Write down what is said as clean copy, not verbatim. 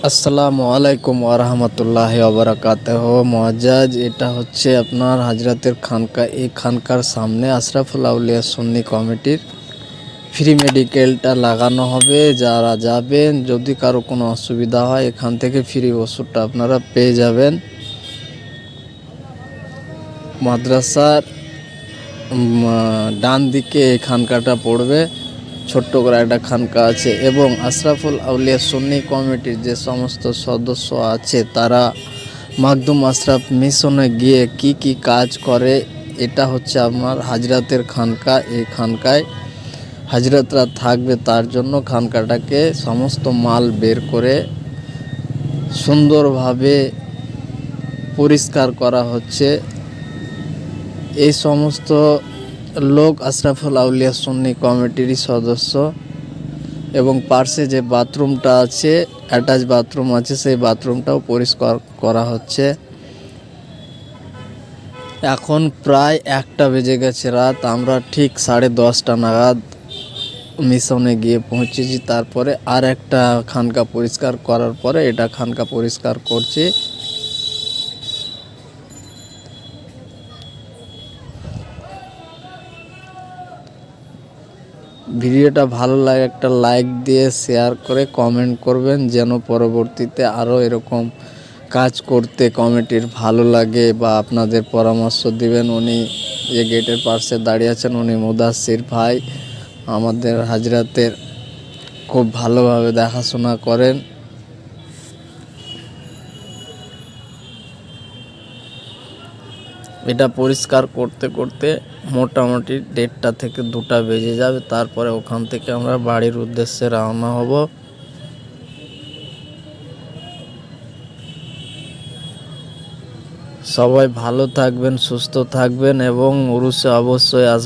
আসসালামু আলাইকুম ওরহমতুল্লাহি ওবরাকাতুহু। মুআজ্জাজ, এটা হচ্ছে আপনার হাজরাতের খানকা। এই খানকার সামনে আশরাফুল আউলিয়া সুন্নি কমিটির ফ্রি মেডিকেলটা লাগানো হবে। যারা যাবেন, যদি কারো কোনো অসুবিধা হয়, এখান থেকে ফ্রি ওষুধটা আপনারা পেয়ে যাবেন। মাদ্রাসার ডান দিকে এই খানকাটা পড়বে। ছোট্ট করে একটা খানকা আছে এবং আশরাফুল আউলিয়া সুন্নি কমিটির যে সমস্ত সদস্য আছে তারা মাকদুম আশরাফ মিশনে গিয়ে কি কি কাজ করে, এটা হচ্ছে আপনার হাজরাতের খানকা। এই খানকায় হাজরাতরা থাকবে, তার জন্য খানকাটাকে সমস্ত মাল বের করে সুন্দরভাবে পরিষ্কার করা হচ্ছে। এই সমস্ত লোক আশরাফুল আউলিয়া সুন্নি কমিটিরই সদস্য এবং পার্শ্বে যে বাথরুমটা আছে, অ্যাটাচ বাথরুম আছে, সেই বাথরুমটাও পরিষ্কার করা হচ্ছে। এখন প্রায় 1টা বেজে গেছে রাত। আমরা ঠিক 10:30 নাগাদ মিশনে গিয়ে পৌঁছেছি। তারপরে আর একটা খানকা পরিষ্কার করার পরে এটা খানকা পরিষ্কার করছি। ভিডিওটা ভালো লাগে একটা লাইক দিয়ে শেয়ার করে কমেন্ট করবেন, যেন পরবর্তীতে আরও এরকম কাজ করতে কমিটির ভালো লাগে বা আপনাদের পরামর্শ দিবেন। উনি যে গেটের পাশে দাঁড়িয়ে আছেন, উনি মুদাসির ভাই, আমাদের হাজরাতের খুব ভালোভাবে দেখাশোনা করেন। এটা পরিষ্কার করতে করতে মোটামুটি 1:30 থেকে 2টা বেজে যাবে। তারপরে ওখান থেকে আমরা বাড়ির উদ্দেশ্যে রওনা হব। সবাই ভালো থাকবেন, সুস্থ থাকবেন এবং উরুসে অবশ্যই আসবেন।